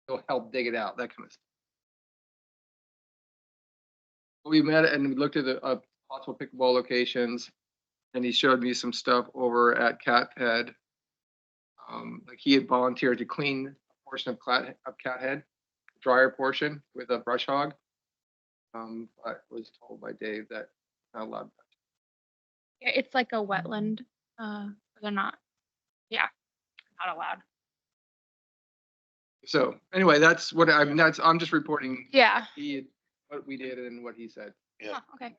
he'll help dig it out, that kind of stuff. We met and we looked at the possible pickleball locations, and he showed me some stuff over at Cat Head. Like he had volunteered to clean a portion of Cat Head, dryer portion with a brush hog. I was told by Dave that not allowed. Yeah, it's like a wetland. They're not. Yeah, not allowed. So anyway, that's what I'm just reporting. Yeah. What we did and what he said. Yeah. Oh, okay.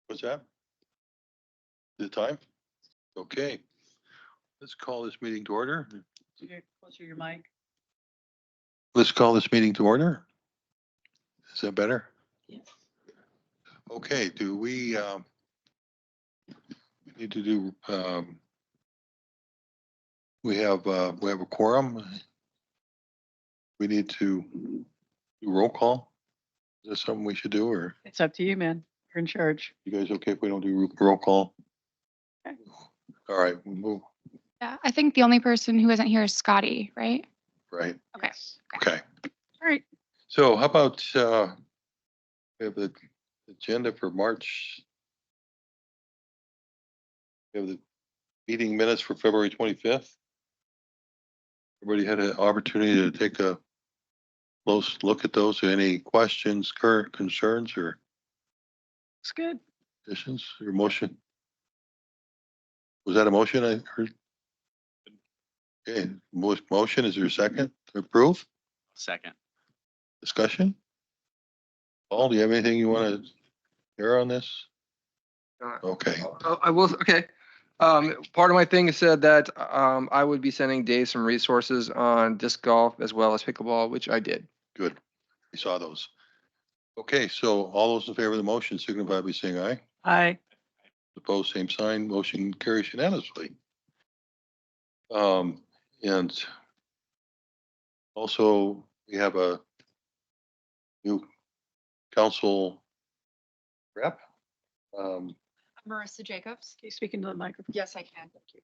What's that? The time? Okay. Let's call this meeting to order. Closer to your mic. Let's call this meeting to order. Is that better? Yes. Okay, do we need to do, we have a quorum. We need to do roll call. Is that something we should do, or It's up to you, man. You're in charge. you guys okay if we don't do roll call? Okay. All right, we'll move, Yeah, I think the only person who isn't here is Scotty, right? right? Okay. Okay. All right. So how about, we have the agenda for March. We have the meeting minutes for February 25th. Everybody had an opportunity to take a close look at those. Any questions, current concerns, or Looks good. additions or motion? Was that a motion I heard? Okay, motion, is there a second to approve? Second. Discussion? Paul, do you have anything you want to hear on this? Okay, I will. Okay. Part of my thing said that I would be sending Dave some resources on disc golf as well as pickleball, which I did. good. We saw those. Okay, so all those in favor of the motion signify by saying aye. Aye. Opposed, same sign. Motion carries unanimously. And also we have a new council rep. Marissa Jacobs. Can you speak into the microphone? Yes, I can. Thank you.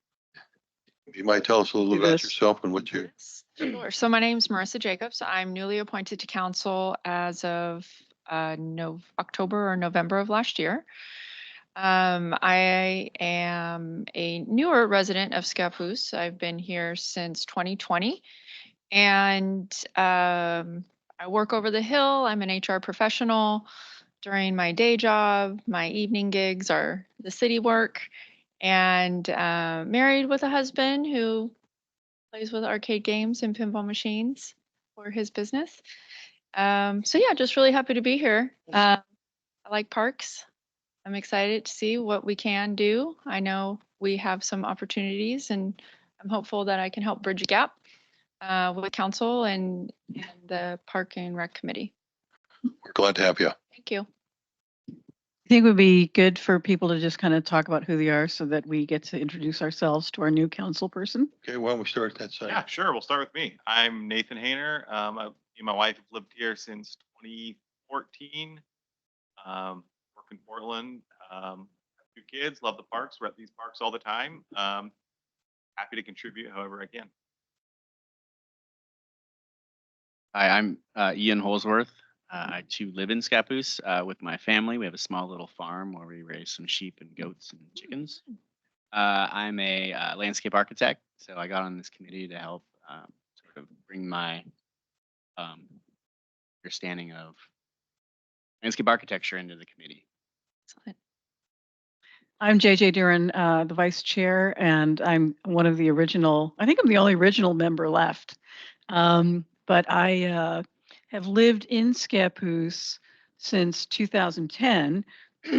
If you might tell us a little Do about this. yourself and what you, Sure. So my name's Marissa Jacobs. I'm newly appointed to council as of October or November of last year. I am a newer resident of Scappoose. I've been here since 2020. And I work over the hill. I'm an HR professional. During my day job, my evening gigs are the city work, and married with a husband who plays with arcade games and pinball machines for his business. So yeah, just really happy to be here. I like parks. I'm excited to see what we can do. I know we have some opportunities, and I'm hopeful that I can help bridge a gap with council and the Park and Rec Committee. we're glad to have you. Thank you. I think it would be good for people to just kind of talk about who they are so that we get to introduce ourselves to our new council person. Okay, why don't we start that side? Yeah, sure. We'll start with me. I'm Nathan Hayner. Me and my wife have lived here since 2014. Work in Portland. Have 2 kids. Love the parks. We're at these parks all the time. Happy to contribute however I can. Hi, I'm Ian Holsworth. I too live in Scappoose with my family. We have a small little farm where we raise some sheep and goats and chickens. I'm a landscape architect, so I got on this committee to help sort of bring my understanding of landscape architecture into the committee. Excellent. I'm JJ Duran, the vice chair, and I'm one of the original, I think I'm the only original member left. But I have lived in Scappoose since 2010.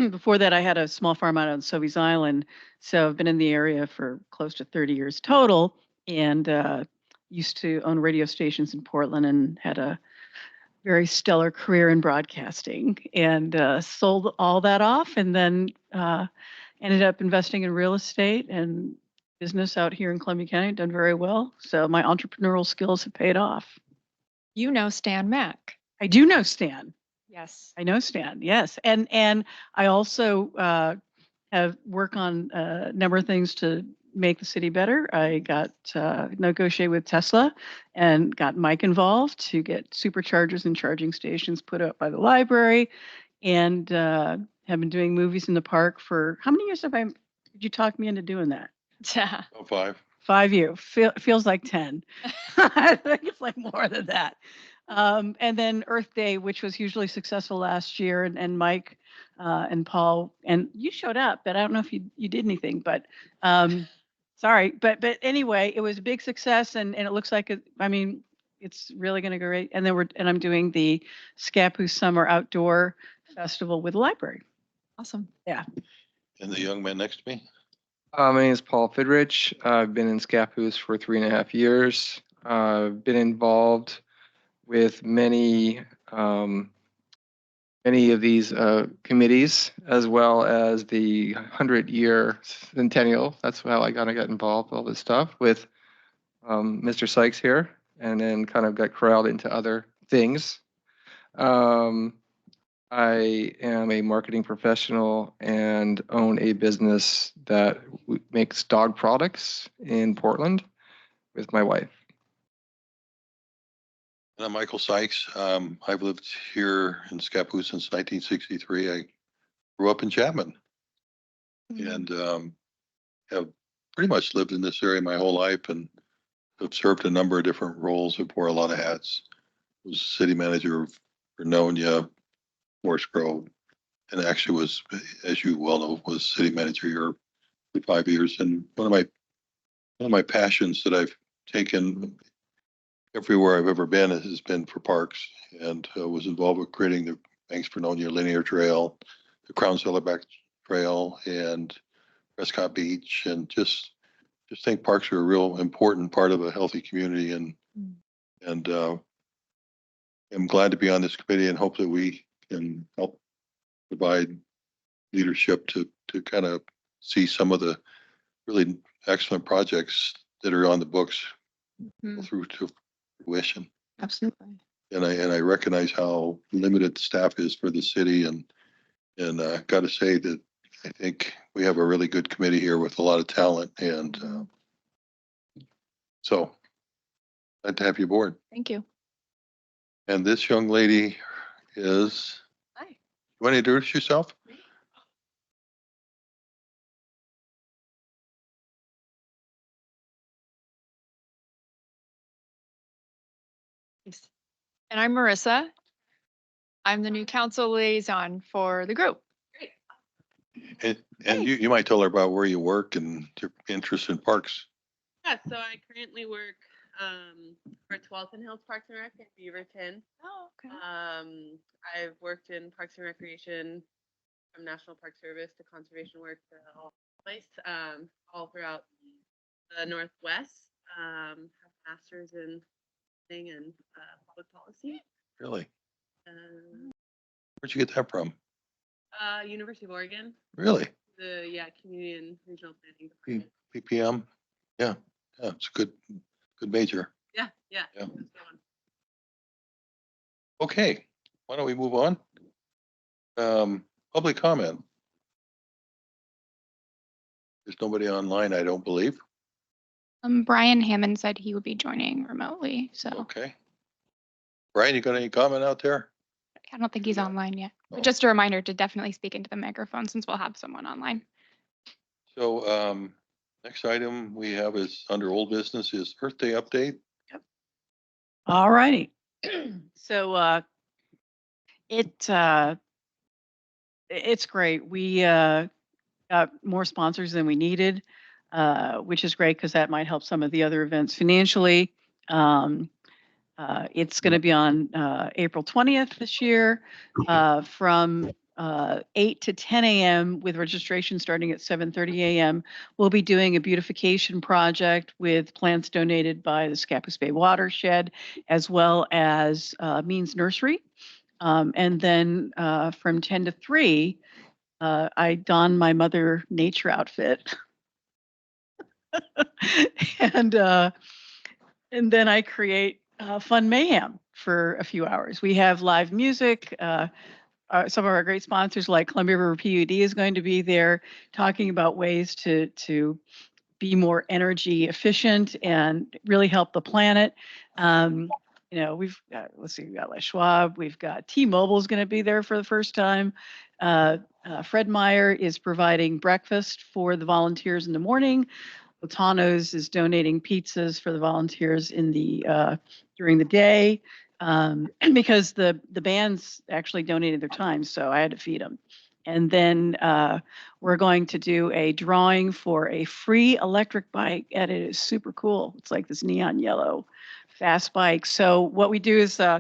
Before that, I had a small farm out on Sovies Island. So I've been in the area for close to 30 years total, and used to own radio stations in Portland and had a very stellar career in broadcasting, and sold all that off, and then ended up investing in real estate and business out here in Columbia County, done very well. So my entrepreneurial skills have paid off. You know Stan Mack. I do know Stan. Yes. I know Stan, yes. And I also have work on a number of things to make the city better. I got negotiated with Tesla and got Mike involved to get superchargers and charging stations put up by the library, and have been doing movies in the park for how many years have I? Did you talk me into doing that? Yeah. Oh, 5. 5 years. Feels like 10. I think it's like more than that. And then Earth Day, which was hugely successful last year, and Mike and Paul, and you showed up, but I don't know if you did anything, but sorry. But anyway, it was a big success, and it looks like I mean, it's really going to go great. And then I'm doing the Scappoose Summer Outdoor Festival with the library. Awesome. And the young man next to me? My name is Paul Fidrich. I've been in Scappoose for 3.5 years. I've been involved with many of these committees, as well as the 100-year centennial. That's how I kind of got involved with all this stuff with Mr. Sykes here, and then kind of got corralled into other things. I am a marketing professional and own a business that makes dog products in Portland with my wife. And I'm Michael Sykes. I've lived here in Scappoose since 1963. I grew up in Chapman and have pretty much lived in this area my whole life and have served a number of different roles and wore a lot of hats. Was city manager of Vernonia, Forest Grove, and actually was, as you well know, was city manager here for 5 years. And one of my passions that I've taken everywhere I've ever been has been for parks, and was involved with creating the Banks Vernonia Linear Trail, the Crown Cellarback Trail, and Prescott Beach, and just think parks are a real important part of a healthy community, and I'm glad to be on this committee and hope that we can help provide leadership to kind of see some of the really excellent projects that are on the books go through to fruition. Absolutely. And I recognize how limited staff is for the city, and got to say that I think we have a really good committee here with a lot of talent, and so glad to have you aboard. Thank you. And this young lady is. Hi. You want to introduce yourself? And I'm Marissa. I'm the new council liaison for the group. And you might tell her about where you work and your interest in parks. Yeah, so I currently work for 12th and Hills Parks and Rec in Beaverton. Oh, okay. I've worked in Parks and Recreation from National Park Service to conservation work to all place, all throughout the Northwest. Have a master's in planning and public policy. Really? Um, Where'd you get that from? University of Oregon, Really? the community and regional planning department. PPM? Yeah, it's a good major. Yeah. Yeah. That's a good one. Okay, why don't we move on? Public comment. There's nobody online, I don't believe. Brian Hammond said he would be joining remotely, so Okay. Brian, you got any comment out there? I don't think he's online yet. Oh. But just a reminder to definitely speak into the microphone since we'll have someone online. So, next item we have is under old business is Earth Day update. All righty. So it's great. We got more sponsors than we needed, which is great because that might help some of the other events financially. It's going to be on April 20th this year from 8 to 10 a.m. with registration starting at 7:30 a.m. We'll be doing a beautification project with plants donated by the Scappoose Bay Watershed, as well as Means Nursery. And then from 10 to 3, I don my Mother Nature outfit. and then I create fun mayhem for a few hours. We have live music. Some of our great sponsors like Columbia River PUD is going to be there talking about ways to be more energy efficient and really help the planet. We've got, let's see, we've got Les Schwab, we've got T-Mobile is going to be there for the first time. Fred Meyer is providing breakfast for the volunteers in the morning. Latano's is donating pizzas for the volunteers in the during the day, because the bands actually donated their time, so I had to feed them. And then we're going to do a drawing for a free electric bike, and it is super cool. It's like this neon yellow fast bike. So what we do is, yeah,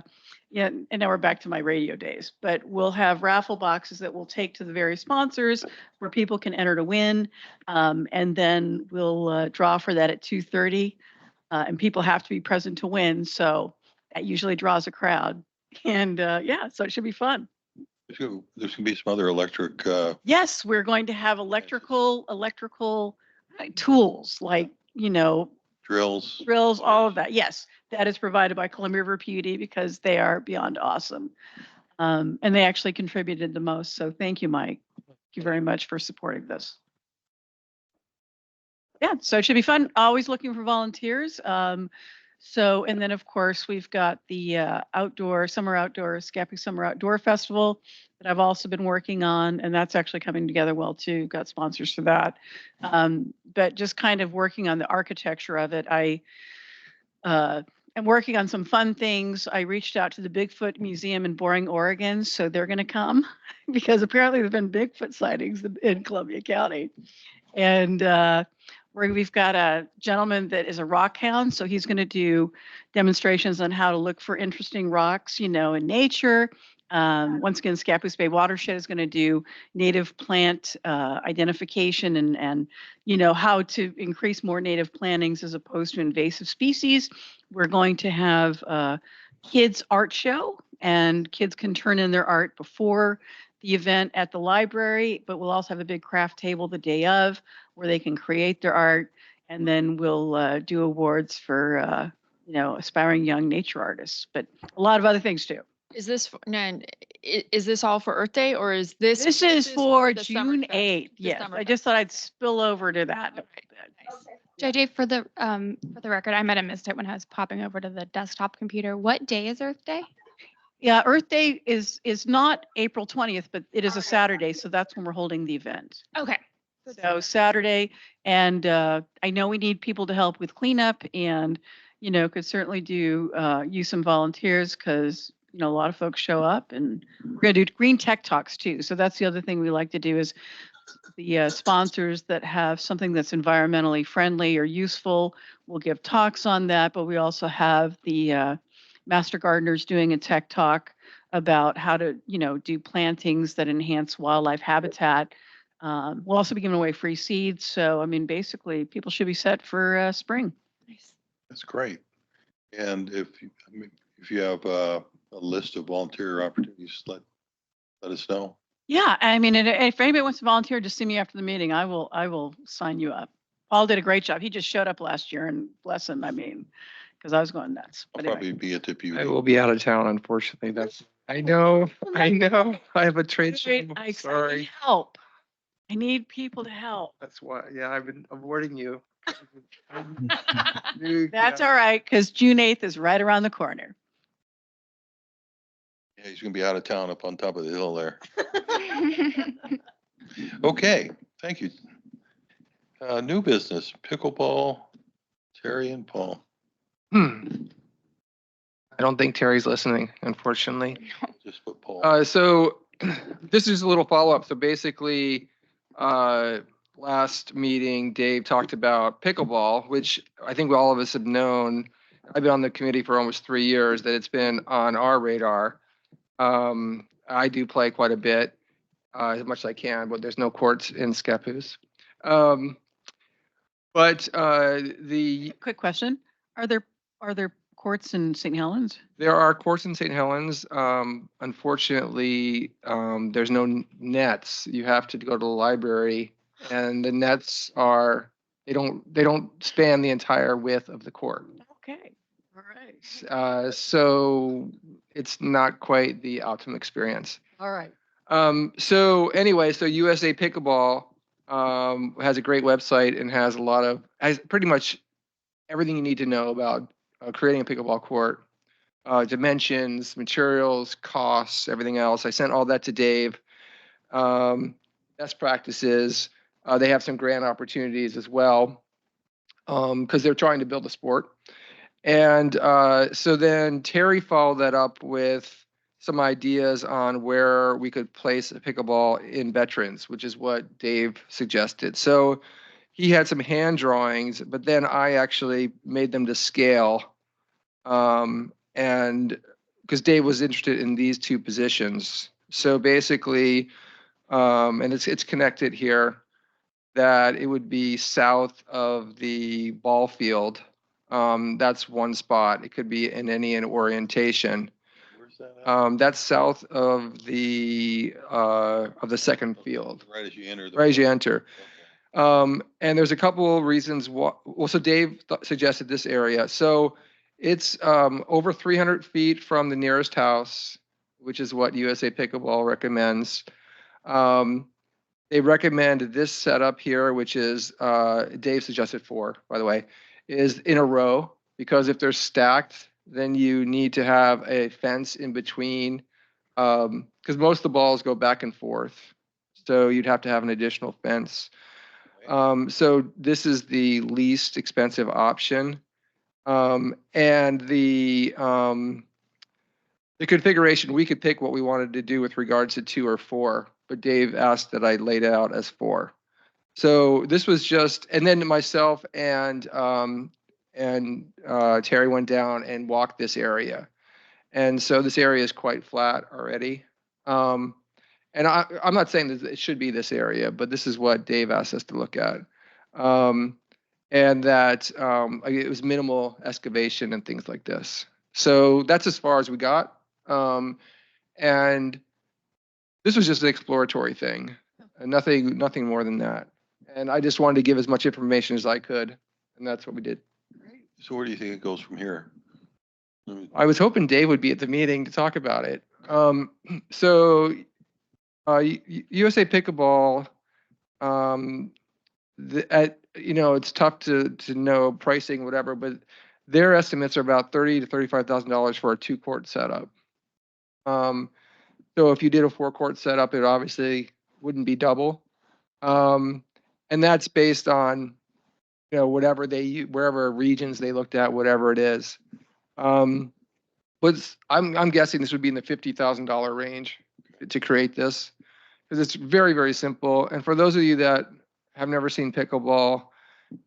and now we're back to my radio days, but we'll have raffle boxes that we'll take to the various sponsors where people can enter to win. And then we'll draw for that at 2:30, and people have to be present to win. So that usually draws a crowd. And yeah, so it should be fun. There's gonna be some other electric, Yes, we're going to have electrical tools like, drills. drills, all of that. Yes, that is provided by Columbia River PUD because they are beyond awesome. And they actually contributed the most. So thank you, Mike. Thank you very much for supporting this. Yeah, so it should be fun. Always looking for volunteers. And then of course we've got the Scappoose Summer Outdoor Festival that I've also been working on, and that's actually coming together well too. Got sponsors for that. But just kind of working on the architecture of it. I am working on some fun things. I reached out to the Bigfoot Museum in Boring, Oregon, so they're going to come because apparently there've been Bigfoot sightings in Columbia County. And we've got a gentleman that is a rock hound, so he's going to do demonstrations on how to look for interesting rocks, in nature. Once again, Scappoose Bay Watershed is going to do native plant identification and how to increase more native plantings as opposed to invasive species. We're going to have kids art show, and kids can turn in their art before the event at the library, but we'll also have a big craft table the day of where they can create their art, and then we'll do awards for aspiring young nature artists, but a lot of other things too. Is this, Nan, is this all for Earth Day, or is this? This is for the Summer June Fest? 8th. The Yes, Summer I just Fest. thought I'd spill over to that. Nice. JJ, for the record, I might have missed it when I was popping over to the desktop computer. What day is Earth Day? Yeah, Earth Day is not April 20th, but it is a Saturday, so that's when we're holding the event. Okay. So Saturday, and I know we need people to help with cleanup, and could certainly use some volunteers because a lot of folks show up, and we're going to do green tech talks too. So that's the other thing we like to do is the sponsors that have something that's environmentally friendly or useful will give talks on that, but we also have the master gardeners doing a tech talk about how to do plantings that enhance wildlife habitat. We'll also be giving away free seeds. So, I mean, basically, people should be set for spring. Nice. That's great. And if you have a list of volunteer opportunities, let us know. Yeah, I mean, and if anybody wants to volunteer, just see me after the meeting. I will sign you up. Paul did a great job. He just showed up last year, and bless him. I mean, because I was going nuts. I'll But anyway. probably be at the I beauty. will be out of town, unfortunately. I know. I have a trade show. I Sorry. need help. I need people to help. That's why, yeah, I've been avoiding you. That's all right, because June 8th is right around the corner. Yeah, he's gonna be out of town up on top of the hill there. Okay, thank you. New business, pickleball, Terry and Paul. I don't think Terry's listening, unfortunately. Just put Paul. So this is a little follow-up. So basically, last meeting, Dave talked about pickleball, which I think all of us have known. I've been on the committee for almost 3 years, that it's been on our radar. I do play quite a bit, as much as I can, but there's no courts in Scappoose. But the Quick question: Are there courts in St. Helens? There are courts in St. Helens. Unfortunately, there's no nets. You have to go to the library, and the nets they don't span the entire width of the court. Okay, all right, So it's not quite the optimum experience. all right. So anyway, so USA Pickleball has a great website and has pretty much everything you need to know about creating a pickleball court. Dimensions, materials, costs, everything else. I sent all that to Dave. Best practices. They have some grant opportunities as well because they're trying to build a sport. And so then Terry followed that up with some ideas on where we could place a pickleball in veterans, which is what Dave suggested. So he had some hand drawings, but then I actually made them to scale. And because Dave was interested in these two positions. So basically, and it's connected here, that it would be south of the ball field. That's one spot. It could be in any orientation. Where's that at? That's south of the second field, Right as you enter. right as you enter. Okay. And there's a couple reasons why. Well, so Dave suggested this area. So it's over 300 feet from the nearest house, which is what USA Pickleball recommends. They recommend this setup here, which is Dave suggested 4, by the way, is in a row, because if they're stacked, then you need to have a fence in between, because most of the balls go back and forth. So you'd have to have an additional fence. So this is the least expensive option. And the configuration, we could pick what we wanted to do with regards to 2 or 4, but Dave asked that I laid it out as 4. So this was just, and then myself and Terry went down and walked this area. And so this area is quite flat already. And I'm not saying that it should be this area, but this is what Dave asked us to look at. And that it was minimal excavation and things like this. So that's as far as we got. And this was just an exploratory thing, and nothing more than that. And I just wanted to give as much information as I could, and that's what we did. So where do you think it goes from here? I was hoping Dave would be at the meeting to talk about it. So USA Pickleball, it's tough to know pricing, whatever, but their estimates are about $30,000 to $35,000 for a 2-court setup. So if you did a 4-court setup, it obviously wouldn't be double. And that's based on, wherever regions they looked at, whatever it is. I'm guessing this would be in the $50,000 range to create this, because it's very, very simple. And for those of you that have never seen pickleball,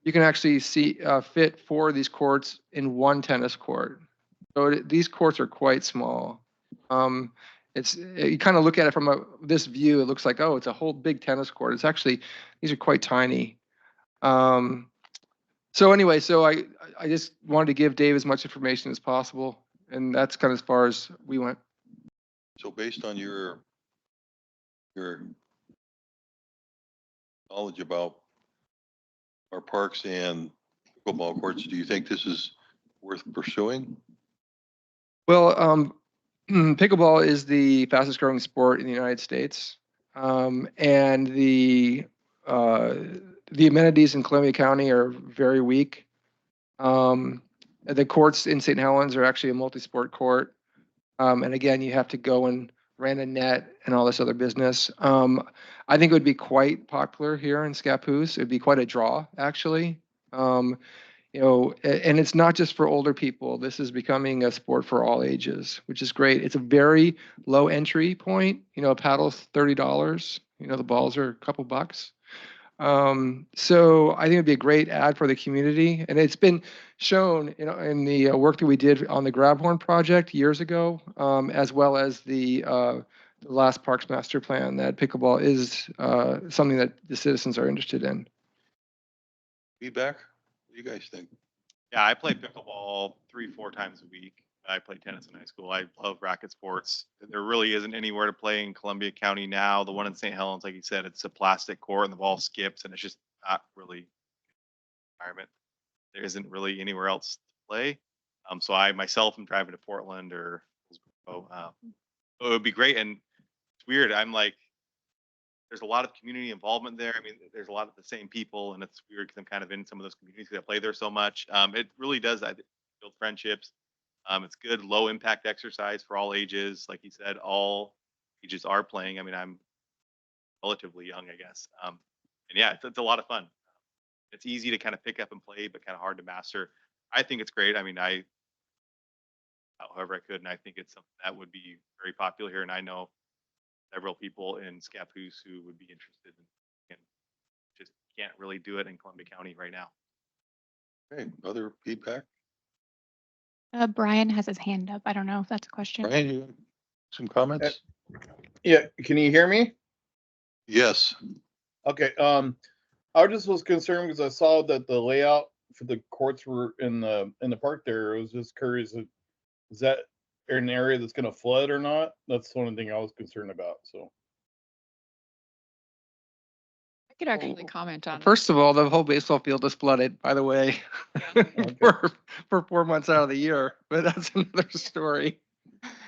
you can actually fit 4 of these courts in one tennis court. So these courts are quite small. You kind of look at it from this view, it looks like, oh, it's a whole big tennis court. It's actually, these are quite tiny. So anyway, so I just wanted to give Dave as much information as possible, and that's kind of as far as we went. So based on your knowledge about our parks and pickleball courts, do you think this is worth pursuing? Well, pickleball is the fastest growing sport in the United States. And the amenities in Columbia County are very weak. The courts in St. Helens are actually a multi-sport court. And again, you have to go and rent a net and all this other business. I think it would be quite popular here in Scappoose. It'd be quite a draw, actually. And it's not just for older people. This is becoming a sport for all ages, which is great. It's a very low entry point. A paddle's $30. The balls are a couple bucks. So I think it'd be a great ad for the community, and it's been shown, in the work that we did on the Grabhorn project years ago, as well as the last Parks Master Plan, that pickleball is something that the citizens are interested in. Feedback? What do you guys think? Yeah, I play pickleball 3-4 times a week. I played tennis in high school. I love racket sports. There really isn't anywhere to play in Columbia County now. The one in St. Helens, like you said, it's a plastic court and the ball skips, and it's just not really environment. There isn't really anywhere else to play. So I myself am driving to Portland or it would be great. And it's weird. I'm like, there's a lot of community involvement there. I mean, there's a lot of the same people, and it's weird because I'm kind of in some of those communities that play there so much. It really does, I think, build friendships. It's good, low impact exercise for all ages. Like you said, all ages are playing. I mean, I'm relatively young, I guess. And yeah, it's a lot of fun. It's easy to kind of pick up and play, but kind of hard to master. I think it's great. I mean, however I could, and I think it's something that would be very popular here. And I know several people in Scappoose who would be interested in, and just can't really do it in Columbia County right now. Okay, other feedback? Brian has his hand up. I don't know if that's a question. Brian, you got some comments? Yeah, can you hear me? Yes. Okay, I just was concerned because I saw that the layout for the courts were in the park there. I was just curious, is that an area that's gonna flood or not? That's the only thing I was concerned about, so. I could actually comment on. First of all, the whole baseball field is flooded, by the way, Okay. for 4 months out of the year, but that's another story.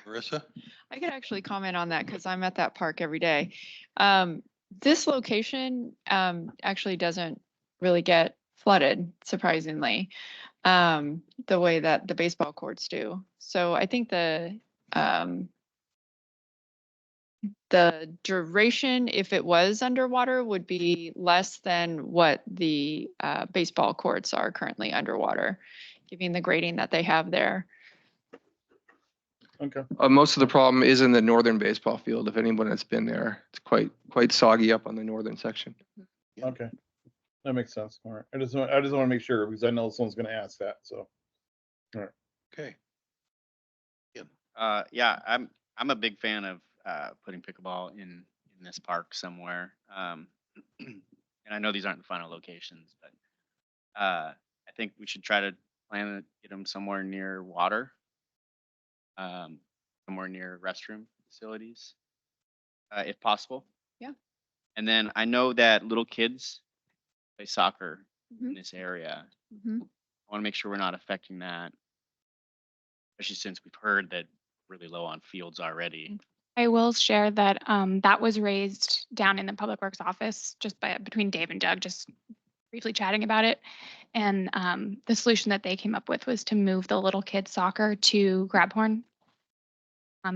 Marissa? I could actually comment on that because I'm at that park every day. This location actually doesn't really get flooded, surprisingly, the way that the baseball courts do. So I think the duration, if it was underwater, would be less than what the baseball courts are currently underwater, given the grading that they have there. Okay, Most of the problem is in the northern baseball field. If anyone has been there, it's quite soggy up on the northern section. okay. That makes sense. All right. I just want to make sure because I know someone's gonna ask that, so. Okay. Yeah, I'm a big fan of putting pickleball in this park somewhere. And I know these aren't the final locations, but I think we should try to plan to get them somewhere near water, somewhere near restroom facilities, if possible. Yeah. And then I know that little kids play soccer in Mhm. this area. Mhm. I want to make sure we're not affecting that, especially since we've heard that we're really low on fields already. I will share that that was raised down in the Public Works office just between Dave and Doug, just briefly chatting about it. And the solution that they came up with was to move the little kids soccer to Grabhorn.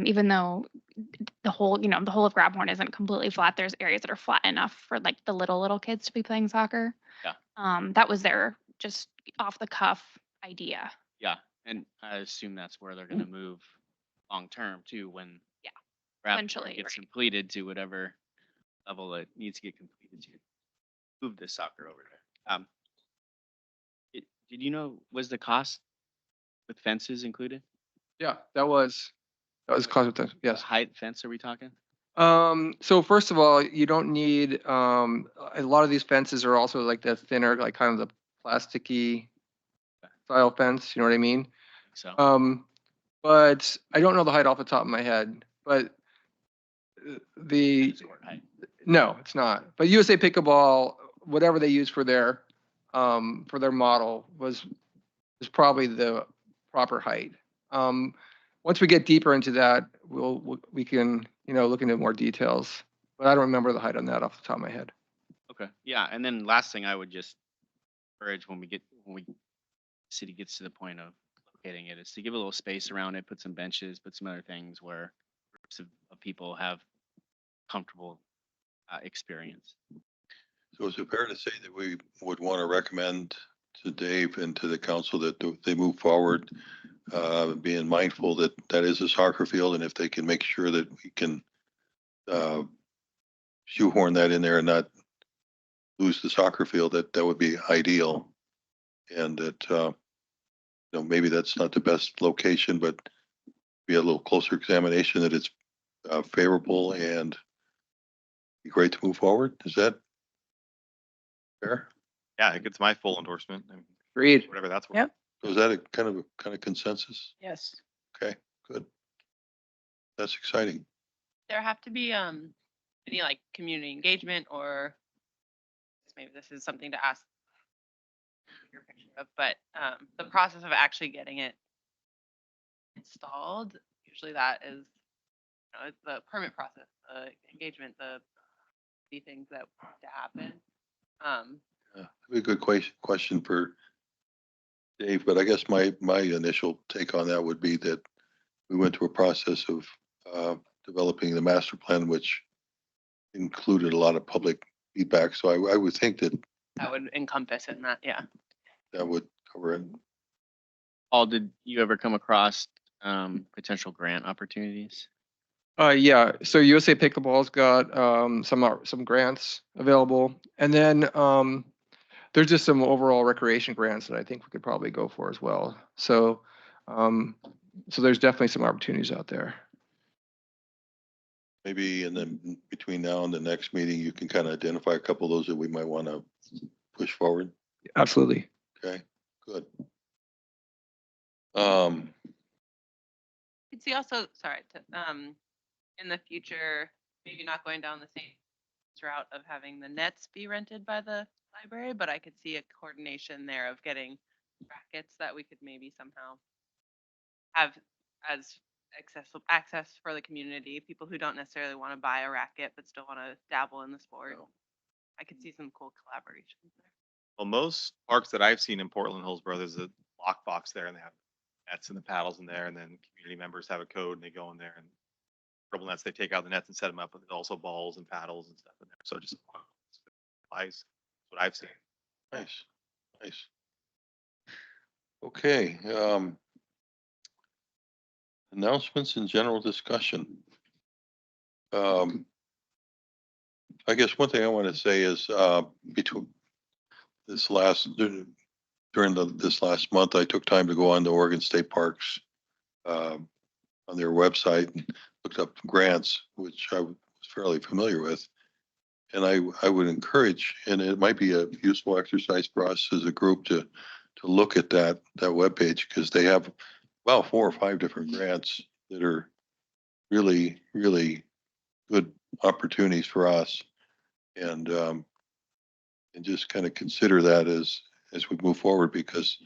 Even though the whole of Grabhorn isn't completely flat, there's areas that are flat enough for like the little kids to be playing soccer. Yeah. That was their just off the cuff idea. Yeah, and I assume that's where they're going to move long term too when Yeah, Raptor eventually, gets right. completed to whatever level it needs to get completed to move this soccer over there. Did you know, was the cost with fences included? Yeah, that was caused with that. Yes. What height fence are we talking? So first of all, you don't need, a lot of these fences are also like the thinner, like kind of the plasticky style fence, you know what I mean? So But I don't know the height off the top of my head, but the, tennis court height. no, it's not. But USA Pickleball, whatever they use for their model was probably the proper height. Once we get deeper into that, we can, look into more details, but I don't remember the height on that off the top of my head. Okay, yeah, and then last thing I would just encourage when city gets to the point of locating it is to give a little space around it, put some benches, put some other things where groups of people have comfortable experience. So is it fair to say that we would want to recommend to Dave and to the council that they move forward, being mindful that that is a soccer field, and if they can make sure that we can shoehorn that in there and not lose the soccer field, that would be ideal. And that, maybe that's not the best location, but be a little closer examination that it's favorable and be great to move forward. Is that fair? Yeah, it gets my full endorsement. I mean, Agreed. whatever that's worth. Yep. So is that a kind of consensus? Yes. Okay, good. That's exciting. There have to be any like community engagement, or maybe this is something to ask your picture of, but the process of actually getting it installed, usually that is it's the permit process, the engagement, the be things that need to happen. That'd be a good question for Dave, but I guess my initial take on that would be that we went through a process of developing the master plan, which included a lot of public feedback. So I would think that That would encompass in that, yeah. that would cover it. Paul, did you ever come across potential grant opportunities? Yeah, so USA Pickleball's got some grants available, and then there's just some overall recreation grants that I think we could probably go for as well. So so there's definitely some opportunities out there. Maybe, and then between now and the next meeting, you can kind of identify a couple of those that we might want to push forward. Absolutely. Okay, good. Could see also, sorry, in the future, maybe not going down the same route of having the nets be rented by the library, but I could see a coordination there of getting brackets that we could maybe somehow have as access for the community, people who don't necessarily want to buy a racket but still want to dabble in the sport. I could see some cool collaborations there. Well, most parks that I've seen in Portland, Hillsborough, there's a lock box there and they have nets and the paddles in there. And then community members have a code and they go in there and dribble nets, they take out the nets and set them up with also balls and paddles and stuff in there. So just applies what I've seen. Nice, nice. Okay, announcements and general discussion. I guess one thing I want to say is between this this last month, I took time to go on to Oregon State Parks on their website and looked up grants, which I was fairly familiar with. And I would encourage, and it might be a useful exercise for us as a group to look at that webpage, because they have about 4 or 5 different grants that are really, really good opportunities for us. And just kind of consider that as we move forward, because,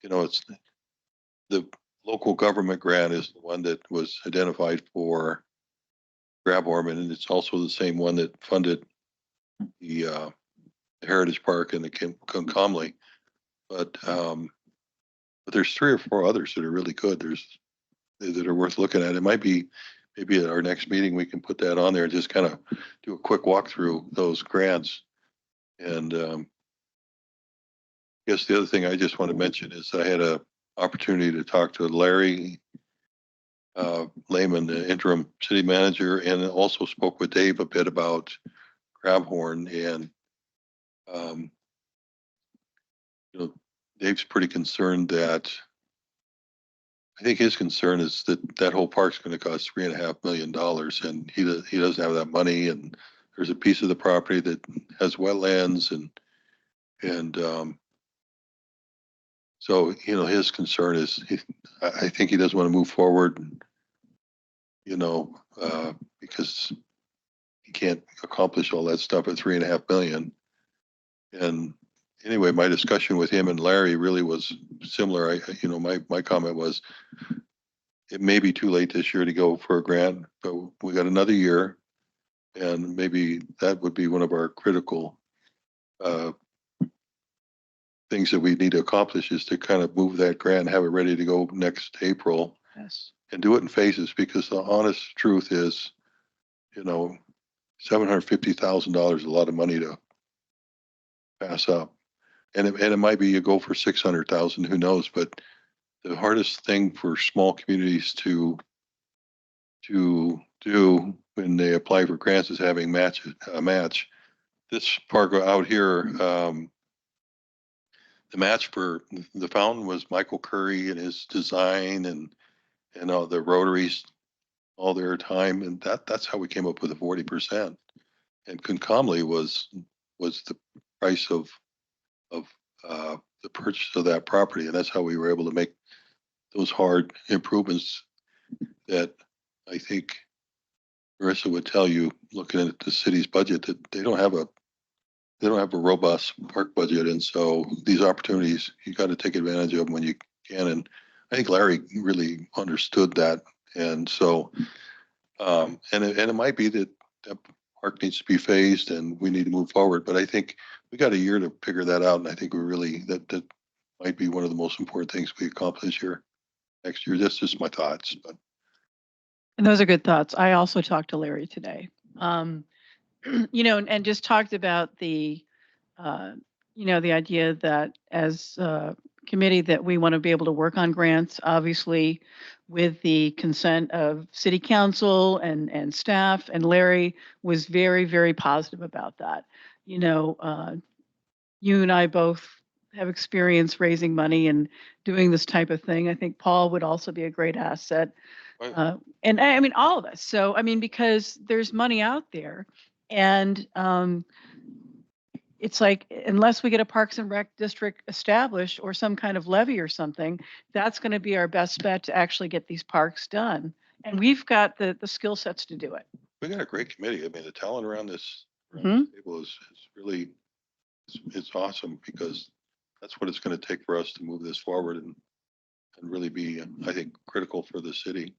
you know, it's the local government grant is the one that was identified for Grabhorn, and it's also the same one that funded the Heritage Park and the Concomly. But there's 3 or 4 others that are really good. That are worth looking at. It might be maybe at our next meeting we can put that on there and just kind of do a quick walk through those grants. And I guess the other thing I just want to mention is I had a opportunity to talk to Larry Lehman, the interim city manager, and also spoke with Dave a bit about Grabhorn. And you know, Dave's pretty concerned that, I think his concern is that whole park's going to cost $3.5 million, and he doesn't have that money. And there's a piece of the property that has wetlands, and so, you know, his concern is I think he doesn't want to move forward, you know, because he can't accomplish all that stuff at $3.5 million. And anyway, my discussion with him and Larry really was similar. You know, my comment was, it may be too late this year to go for a grant, but we got another year, and maybe that would be one of our critical things that we need to accomplish, is to kind of move that grant and have it ready to go next April. Yes. And do it in phases, because the honest truth is, you know, $750,000 is a lot of money to pass up. And it might be you go for 600,000, who knows? But the hardest thing for small communities to do when they apply for grants is having a match. This park out here, the match for the fountain was Michael Curry and his design, and all the Rotaries, all their time, and that's how we came up with the 40%. And Concomly was the price of the purchase of that property, and that's how we were able to make those hard improvements that I think Marissa would tell you, looking at the city's budget, that they don't have a robust park budget. And so these opportunities, you got to take advantage of them when you can. And I think Larry really understood that. And so, and it might be that park needs to be phased and we need to move forward. But I think we got a year to figure that out. And I think we really, that might be one of the most important things we accomplish here next year. That's just my thoughts, but. And those are good thoughts. I also talked to Larry today. And just talked about the, the idea that as a committee that we want to be able to work on grants, obviously with the consent of city council and staff. And Larry was very, very positive about that. You and I both have experience raising money and doing this type of thing. I think Paul would also be a great asset. Right. And I mean, all of us. So, I mean, because there's money out there and it's like, unless we get a Parks and Rec district established or some kind of levy or something, that's going to be our best bet to actually get these parks done. And we've got the skill sets to do it. We got a great committee. I mean, the talent around this table is really, it's awesome because that's what it's going to take for us to move this forward and really be, I think, critical for the city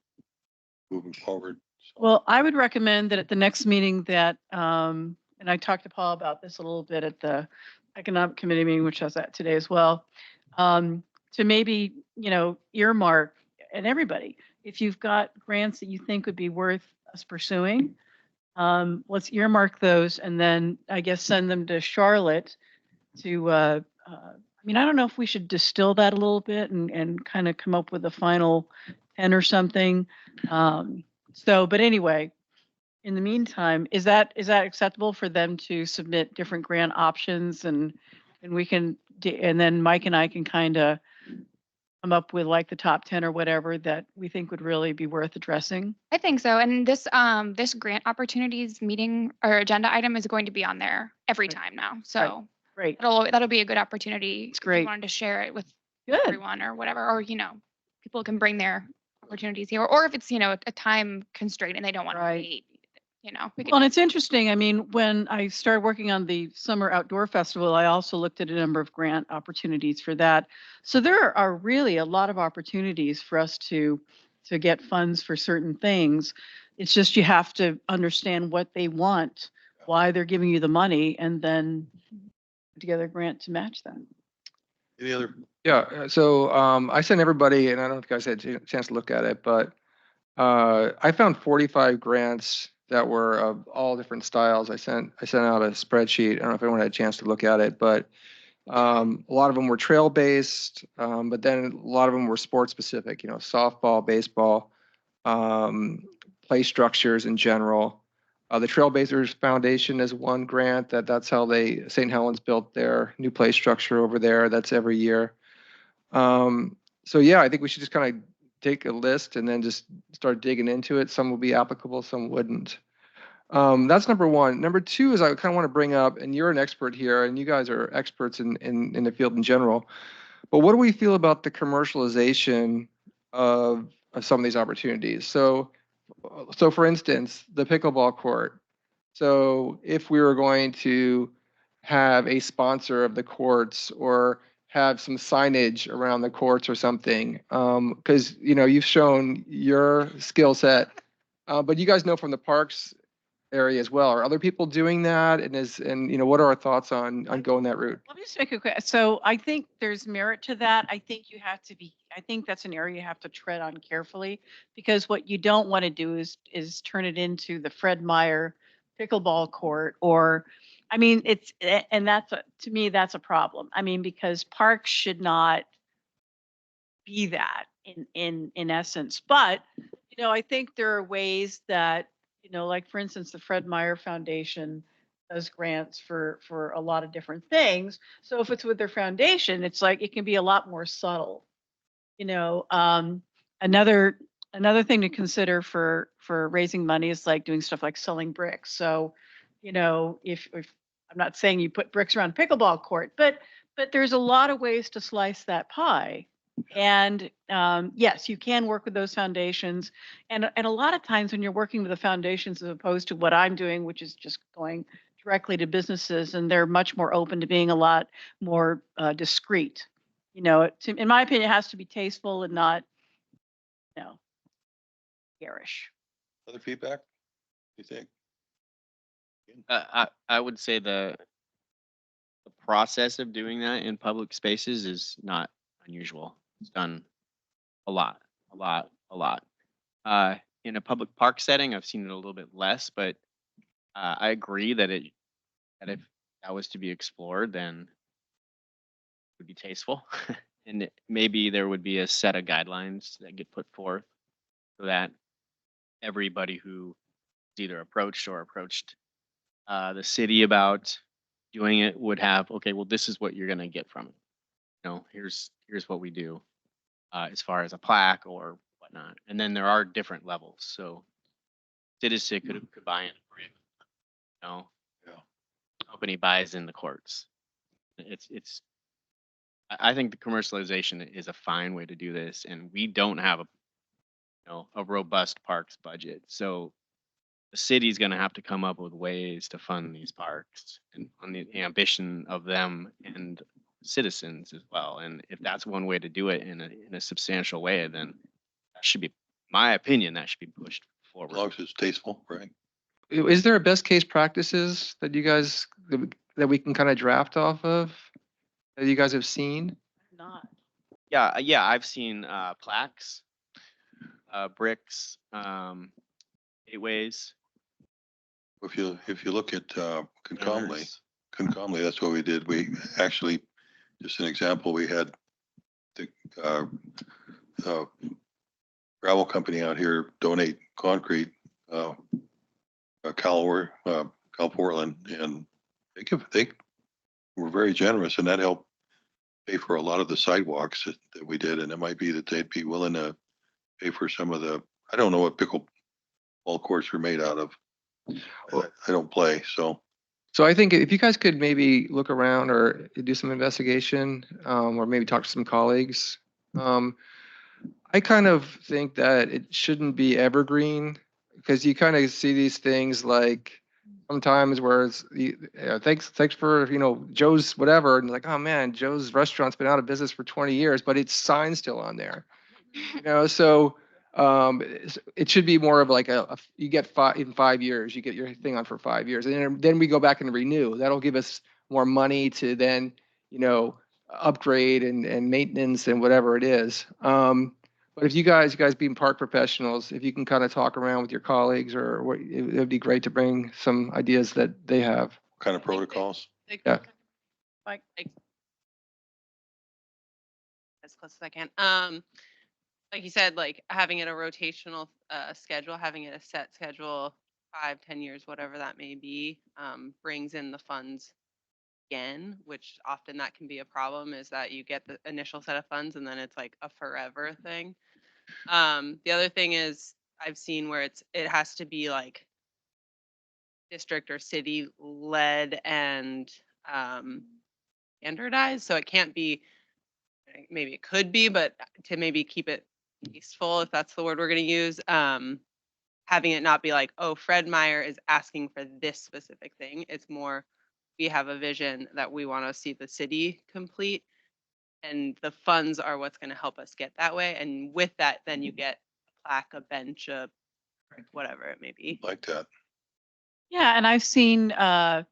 moving forward. So. Well, I would recommend that at the next meeting that, and I talked to Paul about this a little bit at the economic committee meeting, which I was at today as well, to maybe, earmark, and everybody, if you've got grants that you think would be worth us pursuing, let's earmark those and then I guess send them to Charlotte to, I don't know if we should distill that a little bit and kind of come up with a final 10 or something. But anyway, in the meantime, is that acceptable for them to submit different grant options and we can, and then Mike and I can kind of come up with like the top 10 or whatever that we think would really be worth addressing? I think so. And this grant opportunities meeting or agenda item is going to be on there every time now. So Great. that'll be a good opportunity. It's If great. you wanted to share it with Good. everyone or whatever, or, people can bring their opportunities here, or if it's, a time constraint and they don't want to wait, we can. Well, and it's interesting. I mean, when I started working on the Summer Outdoor Festival, I also looked at a number of grant opportunities for that. So there are really a lot of opportunities for us to get funds for certain things. It's just you have to understand what they want, why they're giving you the money, and then put together a grant to match that. Any other? Yeah, so I sent everybody, and I don't know if you guys had a chance to look at it, but I found 45 grants that were of all different styles. I sent out a spreadsheet. I don't know if anyone had a chance to look at it, but a lot of them were trail based, but then a lot of them were sports specific. Softball, baseball, play structures in general. The Trailblazers Foundation is one grant that's how St. Helens built their new play structure over there. That's every year. So yeah, I think we should just kind of take a list and then just start digging into it. Some will be applicable, some wouldn't. That's number one. Number two is I kind of want to bring up, and you're an expert here, and you guys are experts in the field in general. But what do we feel about the commercialization of some of these opportunities? So for instance, the pickleball court. So if we were going to have a sponsor of the courts or have some signage around the courts or something, because you've shown your skill set, but you guys know from the parks area as well. Are other people doing that? And what are our thoughts on going that route? Let me just make a quick. So I think there's merit to that. I think that's an area you have to tread on carefully because what you don't want to do is turn it into the Fred Meyer pickleball court and to me, that's a problem. I mean, because parks should not be that in essence. But, I think there are ways that, like for instance, the Fred Meyer Foundation does grants for a lot of different things. So if it's with their foundation, it's like, it can be a lot more subtle. Another thing to consider for raising money is like doing stuff like selling bricks. So, if I'm not saying you put bricks around pickleball court, but there's a lot of ways to slice that pie. And yes, you can work with those foundations. And a lot of times when you're working with the foundations as opposed to what I'm doing, which is just going directly to businesses, and they're much more open to being a lot more discreet. In my opinion, it has to be tasteful and not, garish. Other feedback? You think? I would say the process of doing that in public spaces is not unusual. It's done a lot, a lot, a lot. In a public park setting, I've seen it a little bit less, but I agree that if that was to be explored, then it would be tasteful, and maybe there would be a set of guidelines that get put forth so that everybody who is either approached the city about doing it would have, okay, well, this is what you're going to get from it. Here's what we do as far as a plaque or whatnot. And then there are different levels. So citizen could buy in for you. Yeah. Company buys in the courts. I think the commercialization is a fine way to do this, and we don't have a robust parks budget. So the city's going to have to come up with ways to fund these parks and on the ambition of them and citizens as well. And if that's one way to do it in a substantial way, then that should be, my opinion, that should be pushed As forward. long as it's tasteful, right? Is there a best case practices that you guys, that we can kind of draft off of, that you guys have seen? Not. Yeah, I've seen plaques, bricks, gateways. If you look at Concomly, banners. that's what we did. We actually, just an example, we had the gravel company out here donate concrete, Cal Portland, and they were very generous, and that helped pay for a lot of the sidewalks that we did. And it might be that they'd be willing to pay for some of the, I don't know what pickleball courts were made out of. I don't play, so. So I think if you guys could maybe look around or do some investigation, or maybe talk to some colleagues. I kind of think that it shouldn't be evergreen, because you kind of see these things like sometimes where it's, thanks for, Joe's whatever, and like, oh man, Joe's restaurant's been out of business for 20 years, but its sign's still on there. So it should be more of like you get in 5 years, you get your thing on for 5 years, and then we go back and renew. That'll give us more money to then, upgrade and maintenance and whatever it is. But if you guys being park professionals, if you can kind of talk around with your colleagues, or what, it would be great to bring some ideas that they have. What kind of protocols? Yeah. Like as close as I can. Like you said, like having it a rotational schedule, having it a set schedule, 5-10 years, whatever that may be, brings in the funds again, which often that can be a problem, is that you get the initial set of funds and then it's like a forever thing. The other thing is I've seen where it has to be like district or city led and standardized. So it can't be, maybe it could be, but to maybe keep it tasteful, if that's the word we're going to use, having it not be like, oh, Fred Meyer is asking for this specific thing. It's more, we have a vision that we want to see the city complete, and the funds are what's going to help us get that way. And with that, then you get a plaque, a bench, whatever it may be. Like that. Yeah, and I've seen, a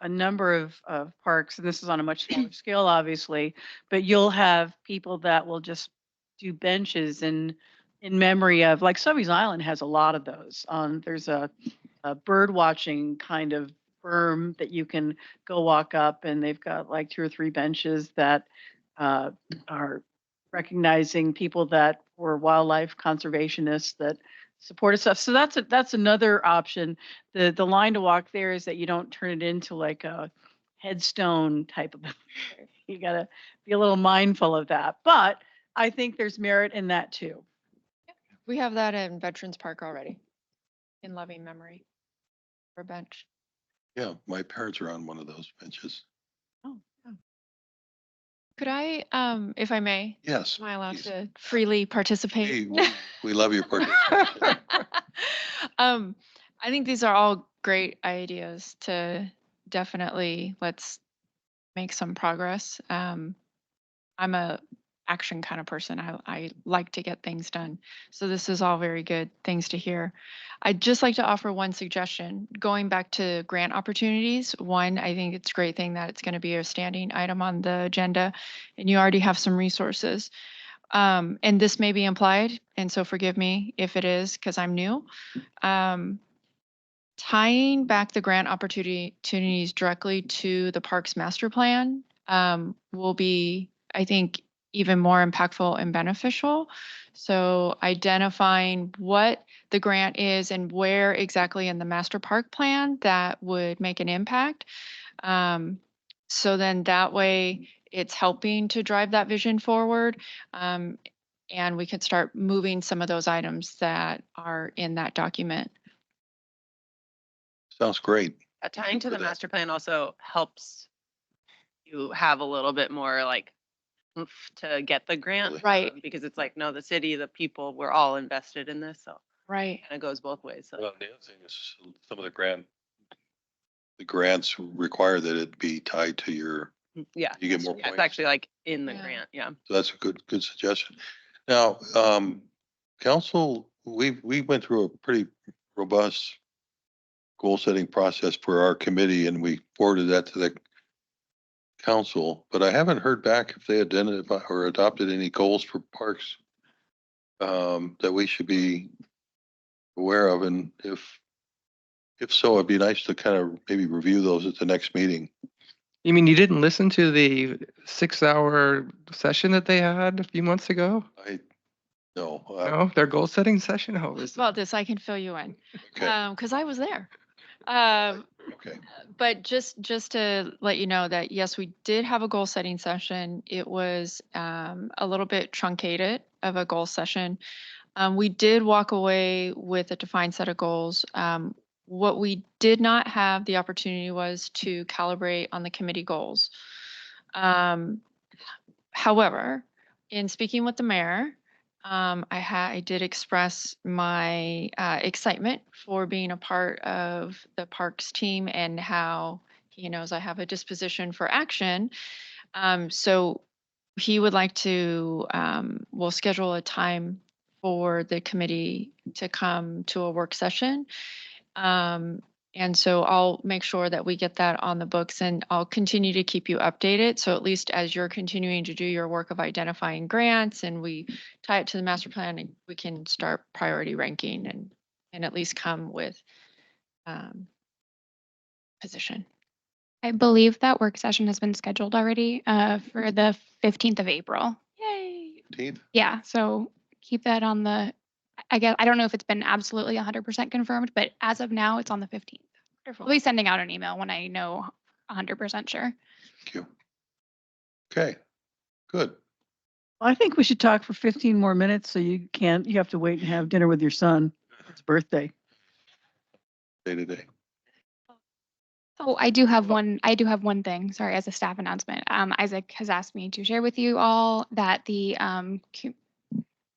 number of parks, and this is on a much smaller scale, obviously, but you'll have people that will just do benches in memory of, like Sobeys Island has a lot of those. There's a bird watching kind of berm that you can go walk up, and they've got like 2 or 3 benches that are recognizing people that were wildlife conservationists that supported stuff. So that's another option. The line to walk there is that you don't turn it into like a headstone type of. You gotta be a little mindful of that. But I think there's merit in that too. We have that in Veterans Park already, in loving memory, for a bench. Yeah, my parents are on one of those benches. Oh, yeah. Could I, if I may, Yes. am I allowed please. to freely participate? Hey, we love your participation. I think these are all great ideas to definitely let's make some progress. I'm a action kind of person. I like to get things done. So this is all very good things to hear. I'd just like to offer one suggestion. Going back to grant opportunities, one, I think it's a great thing that it's going to be a standing item on the agenda, and you already have some resources. And this may be implied, and so forgive me if it is, because I'm new. Tying back the grant opportunities directly to the parks master plan will be, I think, even more impactful and beneficial. So identifying what the grant is and where exactly in the master park plan that would make an impact. So then that way it's helping to drive that vision forward. And we could start moving some of those items that are in that document. Sounds great. Tying to For the that. master plan also helps you have a little bit more like oomph to get the grant. Right. Because it's like, no, the city, the people, we're all invested in this, so Right. kind of goes both ways. So Well, the other thing is some of the grants require that it be tied to your, yeah, you get more yeah, it's points. actually like in the Yeah. grant, yeah. So that's a good suggestion. Now, council, we went through a pretty robust goal setting process for our committee and we forwarded that to the council, but I haven't heard back if they identified or adopted any goals for parks that we should be aware of. And if so, it'd be nice to kind of maybe review those at the next meeting. You mean you didn't listen to the 6-hour session that they had a few months ago? No. No, their goal setting session? Oh, is About this, I can fill you in. Okay, Because I was there. okay. But just to let you know that, yes, we did have a goal setting session. It was a little bit truncated of a goal session. We did walk away with a defined set of goals. What we did not have the opportunity was to calibrate on the committee goals. However, in speaking with the mayor, I did express my excitement for being a part of the parks team and how he knows I have a disposition for action. So he would like to, we'll schedule a time for the committee to come to a work session. And so I'll make sure that we get that on the books and I'll continue to keep you updated. So at least as you're continuing to do your work of identifying grants and we tie it to the master plan, we can start priority ranking and at least come with position. I believe that work session has been scheduled already for the 15th of April. Yay. 15th? Yeah, so keep that on the, I guess, I don't know if it's been absolutely 100% confirmed, but as of now, it's on the 15th. Wonderful. I'll be sending out an email when I know 100% sure. Thank you. Okay, good. I think we should talk for 15 more minutes so you have to wait and have dinner with your son. It's birthday. Day to day. Oh, I do have one thing, sorry, as a staff announcement. Isaac has asked me to share with you all that the,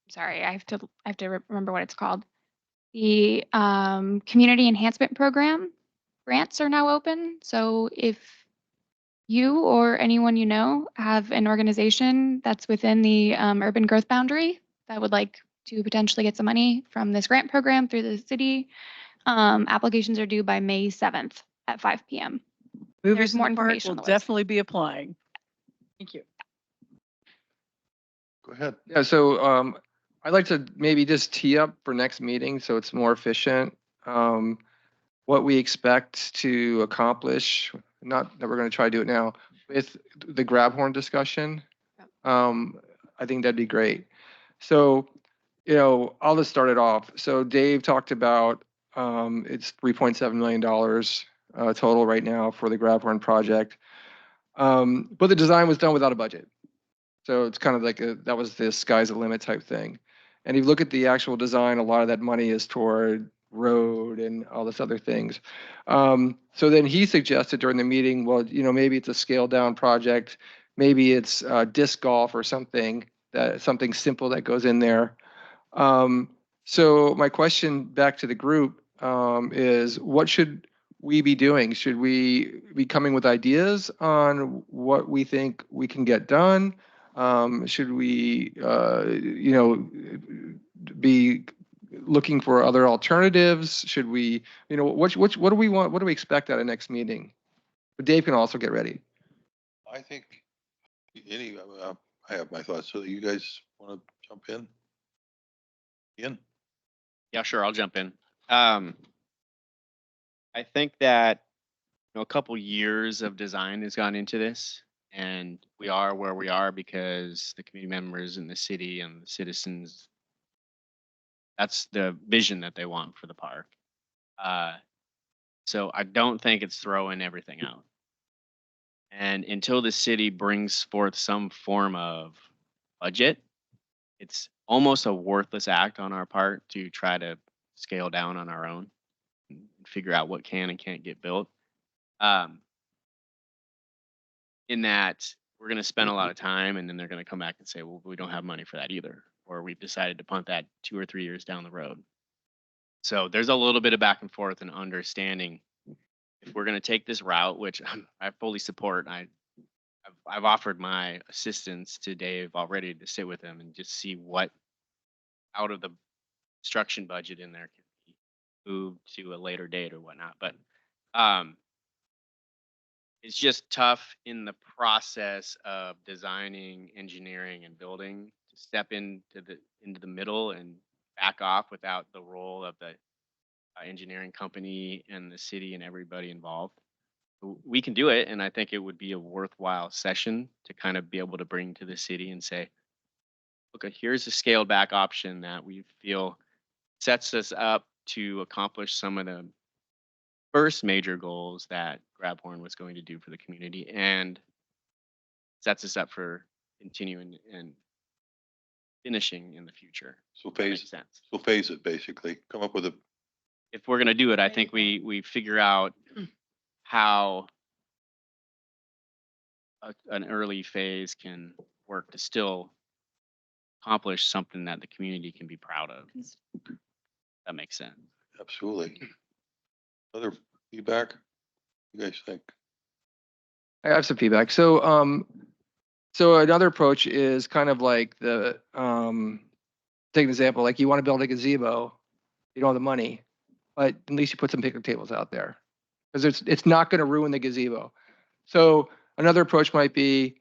sorry, I have to remember what it's called. The Community Enhancement Program grants are now open. So if you or anyone you know have an organization that's within the urban growth boundary that would like to potentially get some money from this grant program through the city, applications are due by May 7th at 5 p.m. Movies in more the park information will on the website. definitely be applying. Thank you. Go ahead. Yeah, so I'd like to maybe just tee up for next meeting so it's more efficient. What we expect to accomplish, not that we're going to try to do it now, with the grab horn discussion. I think that'd be great. So, I'll just start it off. So Dave talked about it's $3.7 million total right now for the grab horn project. But the design was done without a budget. So it's kind of like that was the sky's the limit type thing. And if you look at the actual design, a lot of that money is toward road and all this other things. So then he suggested during the meeting, well, maybe it's a scaled down project. Maybe it's disc golf or something simple that goes in there. So my question back to the group is what should we be doing? Should we be coming with ideas on what we think we can get done? Should we, be looking for other alternatives? Should we, what do we want? What do we expect at a next meeting? But Dave can also get ready. I think any, I have my thoughts. So you guys want to jump in? Ian? Yeah, sure. I'll jump in. I think that a couple years of design has gone into this, and we are where we are because the community members in the city and the citizens. That's the vision that they want for the park. So I don't think it's throwing everything out. And until the city brings forth some form of budget, it's almost a worthless act on our part to try to scale down on our own and figure out what can and can't get built. In that we're going to spend a lot of time and then they're going to come back and say, well, we don't have money for that either. Or we've decided to punt that 2 or 3 years down the road. So there's a little bit of back and forth and understanding if we're going to take this route, which I fully support. I've offered my assistance to Dave already to sit with him and just see what out of the construction budget in there can be moved to a later date or whatnot. But it's just tough in the process of designing, engineering, and building to step into the middle and back off without the role of the engineering company and the city and everybody involved. We can do it, and I think it would be a worthwhile session to kind of be able to bring to the city and say, look, here's a scaled back option that we feel sets us up to accomplish some of the first major goals that Grabhorn was going to do for the community and sets us up for continuing and finishing in the future. So That makes phase, sense. so phase it basically. Come up with a, If we're going to do it, I There you think go. we figure out how an early phase can work to still accomplish something that the community can be proud of. That makes sense. absolutely. Other feedback? You guys think? I have some feedback. So another approach is kind of like take an example, like you want to build a gazebo, you don't have the money, but at least you put some picnic tables out there. Because it's not going to ruin the gazebo. So another approach might be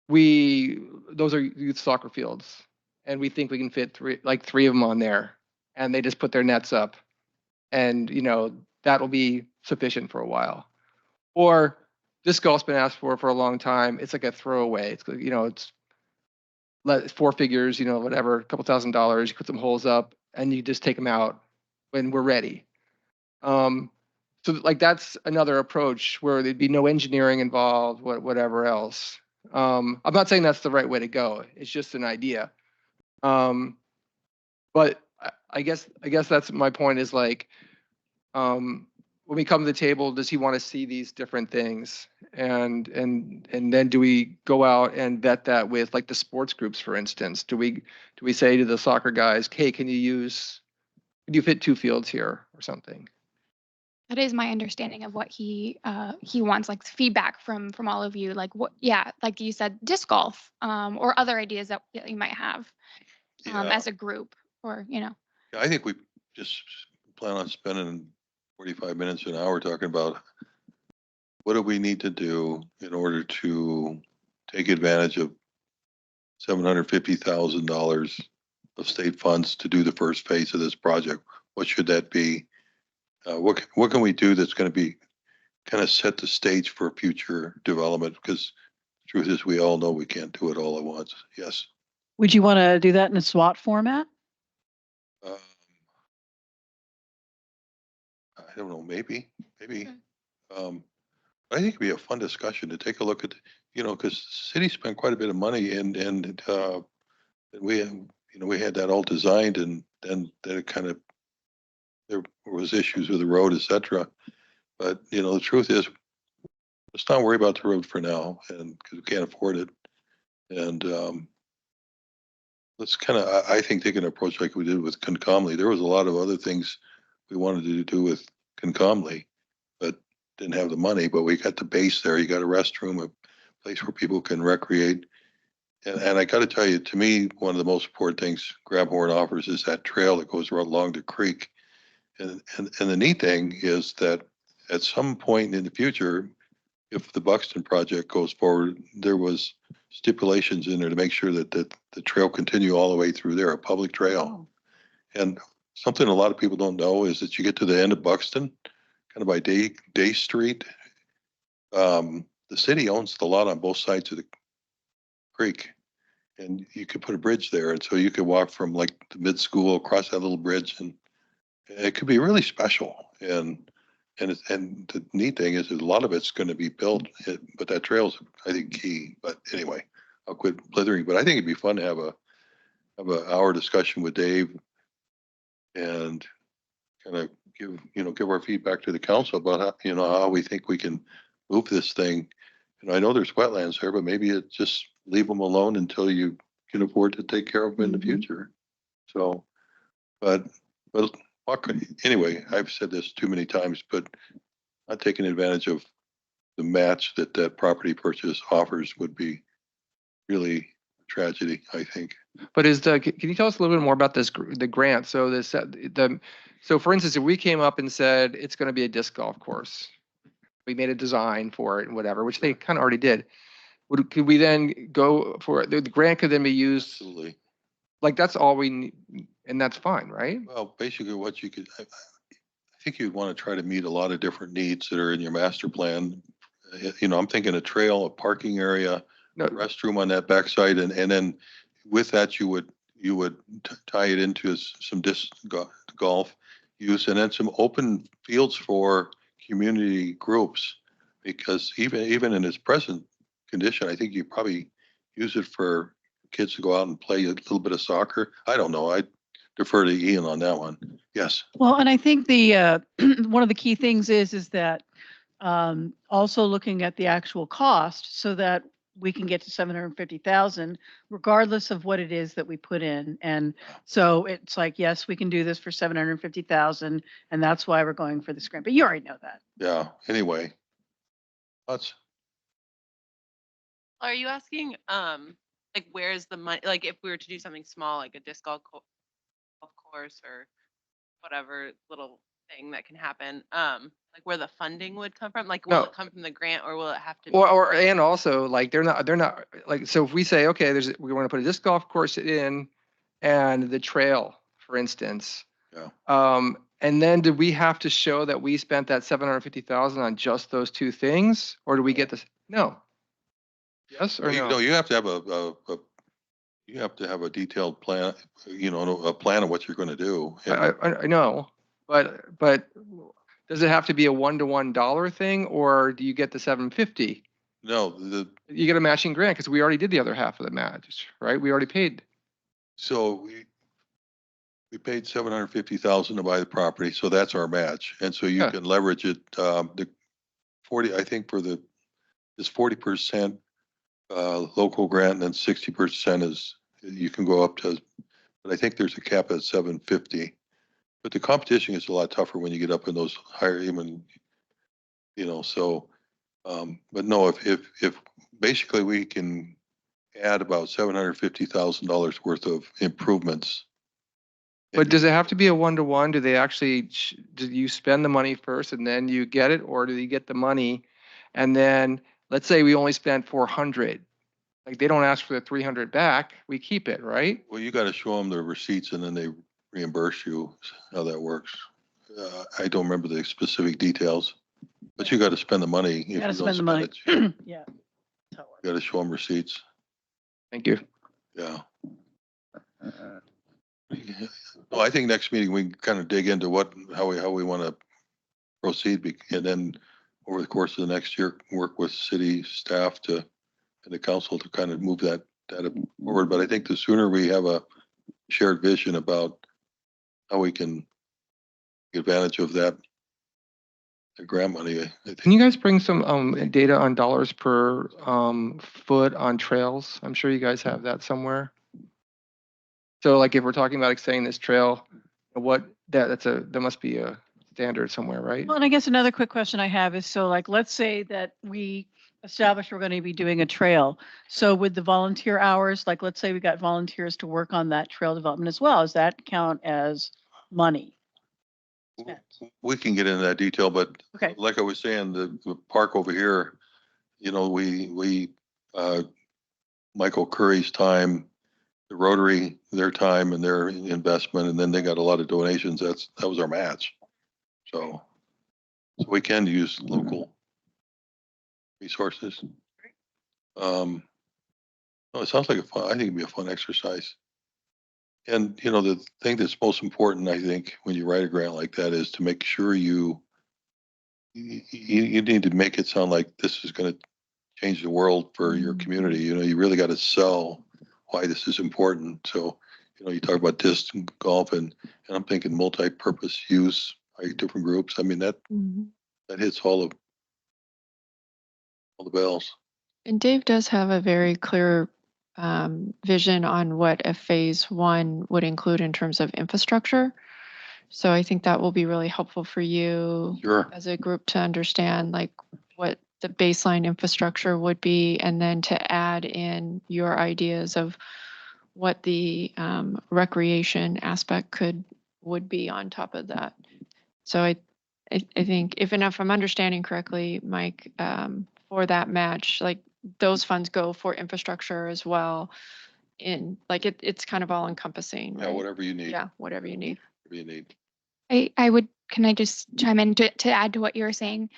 those are youth soccer fields, and we think we can fit three of them on there, and they just put their nets up, and that'll be sufficient for a while. Or disc golf's been asked for a long time. It's like a throwaway. It's 4 figures, whatever, a couple $1,000s. You put some holes up, and you just take them out when we're ready. So like that's another approach where there'd be no engineering involved, whatever else. I'm not saying that's the right way to go. It's just an idea. But I guess that's my point is like, when we come to the table, does he want to see these different things? And then do we go out and vet that with like the sports groups, for instance? Do we say to the soccer guys, hey, can you fit 2 fields here or something? That is my understanding of what he wants, like feedback from all of you, like what, like you said, disc golf, or other ideas that you might have, Yeah. as a group, or Yeah, I think we just plan on spending 45 minutes, an hour talking about what do we need to do in order to take advantage of $750,000 of state funds to do the first phase of this project. What should that be? What can we do that's going to be kind of set the stage for future development? Because the truth is, we all know we can't do it all at once. Yes. Would you want to do that in a SWOT format? I don't know, maybe. I think it'd be a fun discussion to take a look at, because the city spent quite a bit of money and we had that all designed and then it kind of, there was issues with the road, et cetera. But, the truth is, let's not worry about the road for now and because we can't afford it. And let's kind of, I think take an approach like we did with Concomly. There was a lot of other things we wanted to do with Concomly, but didn't have the money, but we got the base there. You got a restroom, a place where people can recreate. and I gotta tell you, to me, one of the most important things Grabhorn offers is that trail that goes right along the creek. And the neat thing is that at some point in the future, if the Buxton project goes forward, there was stipulations in there to make sure that the trail continue all the way through there, a public trail. And something a lot of people don't know is that you get to the end of Buxton, kind of by Day Street. The city owns the lot on both sides of the creek. And you could put a bridge there. And so you could walk from like the mid school across that little bridge, and it could be really special. And the neat thing is that a lot of it's going to be built, but that trail's, I think, key. But anyway, I'll quit blithering. But I think it'd be fun to have an hour discussion with Dave and kind of give our feedback to the council about how we think we can move this thing. And I know there's wetlands there, but maybe it just leave them alone until you can afford to take care of them in the future. So, but anyway, I've said this too many times, but not taking advantage of the match that property purchase offers would be really a tragedy, I think. But can you tell us a little bit more about the grant? So so for instance, if we came up and said it's going to be a disc golf course, we made a design for it and whatever, which they kind of already did. Could we then go for the grant? Could then be used? Absolutely. Like that's all we need, and that's fine, right? Well, basically, what you could, I think you'd want to try to meet a lot of different needs that are in your master plan. I'm thinking a trail, a parking area, No, restroom on that backside, and then with that you would tie it into some disc golf use, and then some open fields for community groups, because even in its present condition, I think you probably use it for kids to go out and play a little bit of soccer. I don't know. I defer to Ian on that one. Yes. Well, and I think the one of the key things is that also looking at the actual cost so that we can get to 750,000 regardless of what it is that we put in. And so it's like, yes, we can do this for 750,000, and that's why we're going for this grant. But you already know that. Yeah. Anyway, Are you asking, like, where's the money? Like, if we were to do something small, like a disc golf course or whatever little thing that can happen, like where the funding would come from? Like, will No. it come from the grant, or will it have to? and also like they're not like, so if we say, okay, we want to put a disc golf course in and the trail, for instance. Yeah. And then do we have to show that we spent that 750,000 on just those two things, or do we get this? No. Yes or no? No, you have to have a detailed plan, a plan of what you're going to do. I know, but does it have to be a one-to-one dollar thing, or do you get the 750? No, You get a matching grant because we already did the other half of the match, right? We already paid. so we paid 750,000 to buy the property, so that's our match, and so you Yeah. can leverage it. The 40, I think, is 40% local grant, and then 60% is you can go up to. But I think there's a cap at 750. But the competition is a lot tougher when you get up in those higher, even, so. But no, if basically we can add about $750,000 worth of improvements. But does it have to be a one-to-one? Do they actually, do you spend the money first and then you get it, or do you get the money and then, let's say we only spent 400, like they don't ask for the 300 back, we keep it, right? Well, you got to show them the receipts and then they reimburse you, how that works. I don't remember the specific details, but you got to spend the money. If You got to don't spend the money. it, Yeah. You got to show them receipts. Thank you. Yeah. Well, I think next meeting we can kind of dig into how we want to proceed, and then over the course of the next year, work with city staff and the council to kind of move that forward. But I think the sooner we have a shared vision about how we can take advantage of that grant money, I think. Can you guys bring some data on dollars per foot on trails? I'm sure you guys have that somewhere. So like if we're talking about extending this trail, there must be a standard somewhere, right? Well, and I guess another quick question I have is, so like, let's say that we establish we're going to be doing a trail. So with the volunteer hours, like, let's say we got volunteers to work on that trail development as well, does that count as money spent? We can get into that detail, but Okay, like I was saying, the park over here, you know, Michael Curry's time, the Rotary, their time and their investment, and then they got a lot of donations. That was our match. So we can use local resources. No, it sounds like I think it'd be a fun exercise. And, you know, the thing that's most important, I think, when you write a grant like that is to make sure you need to make it sound like this is going to change the world for your community. You know, you really got to sell why this is important. So, you know, you talk about disc golf and I'm thinking multi-purpose use by different groups. I mean, that hits all the bells. And Dave does have a very clear vision on what a phase one would include in terms of infrastructure. So I think that will be really helpful for you Sure. as a group to understand like what the baseline infrastructure would be, and then to add in your ideas of what the recreation aspect would be on top of that. So I think if I'm understanding correctly, Mike, for that match, like those funds go for infrastructure as well. In like it's kind of all encompassing. Yeah, right? whatever you need. Yeah, whatever you need. Whatever you need. Can I just chime in to add to what you were saying?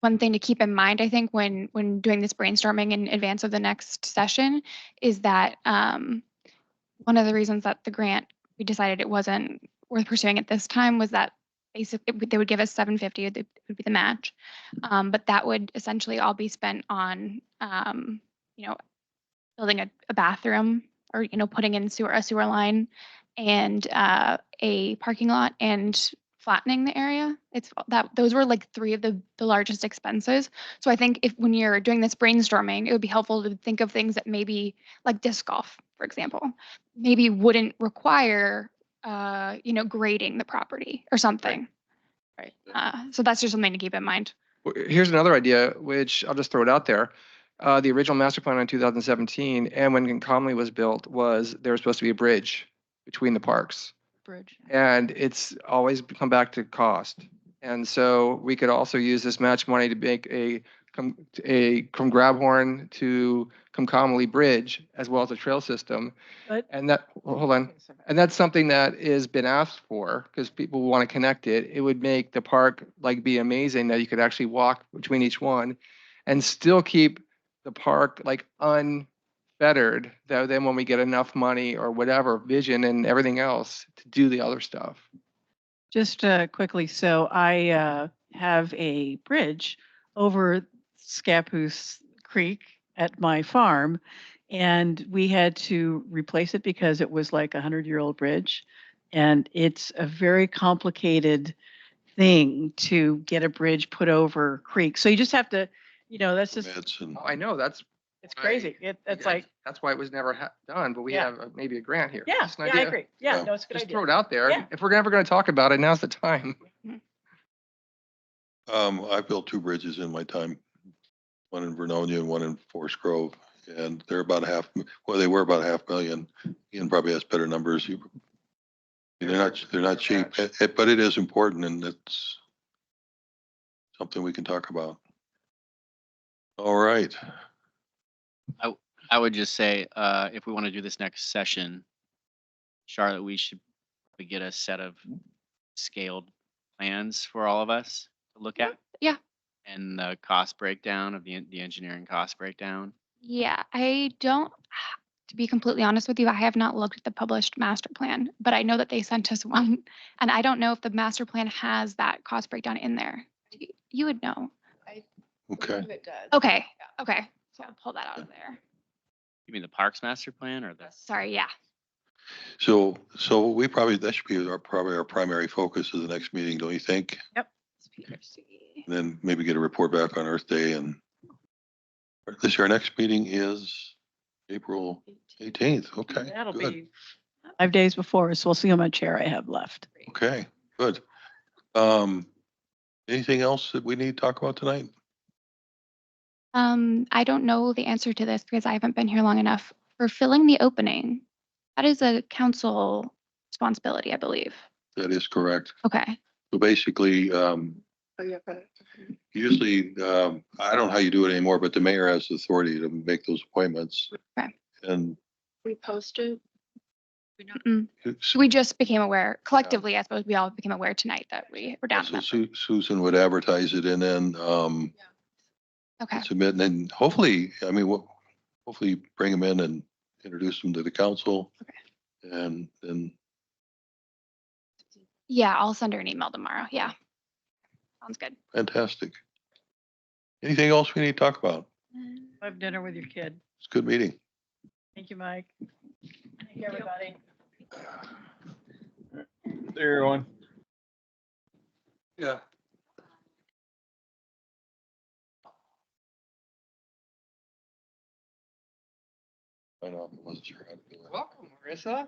One thing to keep in mind, I think, when doing this brainstorming in advance of the next session is that one of the reasons that the grant, we decided it wasn't worth pursuing at this time was that basically they would give us $750, it would be the match. But that would essentially all be spent on, you know, building a bathroom or, you know, putting in a sewer line and a parking lot and flattening the area. Those were like three of the largest expenses. So I think if when you're doing this brainstorming, it would be helpful to think of things that maybe like disc golf, for example, maybe wouldn't require you know, grading the property or something. Right. So that's just something to keep in mind. Here's another idea, which I'll just throw it out there. The original master plan in 2017, and when Conley was built, was there was supposed to be a bridge between the parks. Bridge. And it's always come back to cost. And so we could also use this match money to make from Grabhorn to Comcomly Bridge, as well as a trail system. but And that, hold on. And that's something that has been asked for because people want to connect it. It would make the park like be amazing that you could actually walk between each one and still keep the park like unfettered. Though then when we get enough money or whatever vision and everything else to do the other stuff. just quickly, so I have a bridge over Scappoose Creek at my farm, and we had to replace it because it was like a 100-year-old bridge, and it's a very complicated thing to get a bridge put over creek. So you just have to, you know, that's just, Meds and Oh, I know that's it's crazy. It's like, that's why it was never done. But we Yeah. have maybe a grant here. yeah, Just an yeah, I idea. agree. Yeah, Yeah. no, it's a good Just idea. throw it out there. Yeah. If we're ever going to talk about it, now's the time. I built two bridges in my time, one in Vernonia and one in Forest Grove, and they're about they were about $500,000. Ian probably has better numbers. They're not cheap, but it is important, and it's something we can talk about. All right. I would just say, if we want to do this next session, Charlotte, we should probably get a set of scaled plans for all of us to look at. Yeah. And the cost breakdown of the engineering cost breakdown. Yeah, I don't, to be completely honest with you, I have not looked at the published master plan, but I know that they sent us one. And I don't know if the master plan has that cost breakdown in there. You would know. Okay. It does. Okay, okay. So I'll pull that out of there. You mean the parks master plan or the? Sorry, yeah. So that should be probably our primary focus of the next meeting, don't you think? And then maybe get a report back on Earth Day, and our next meeting is April 18th. Okay. That'll good. be 5 days before, so we'll see how much chair I have left. Okay, good. Anything else that we need to talk about tonight? I don't know the answer to this because I haven't been here long enough. For filling the opening, that is a council responsibility, I believe. That is correct. Okay. So basically, Oh, yeah, but- usually, I don't know how you do it anymore, but the mayor has the authority to make those appointments. Okay. And We posted. it's- We just became aware collectively, I suppose we all became aware tonight that we were down. a so member. Susan would advertise it and then, Okay. submit, and then hopefully, I mean, hopefully bring them in and introduce them to the council. And then, Yeah, I'll send her an email tomorrow. Yeah. Sounds good. fantastic. Anything else we need to talk about? Have dinner with your kid. It's a good meeting. Thank you, Mike. Thank you, everybody. There, everyone. Yeah. I know, I wasn't sure how to do it. Welcome, Marissa.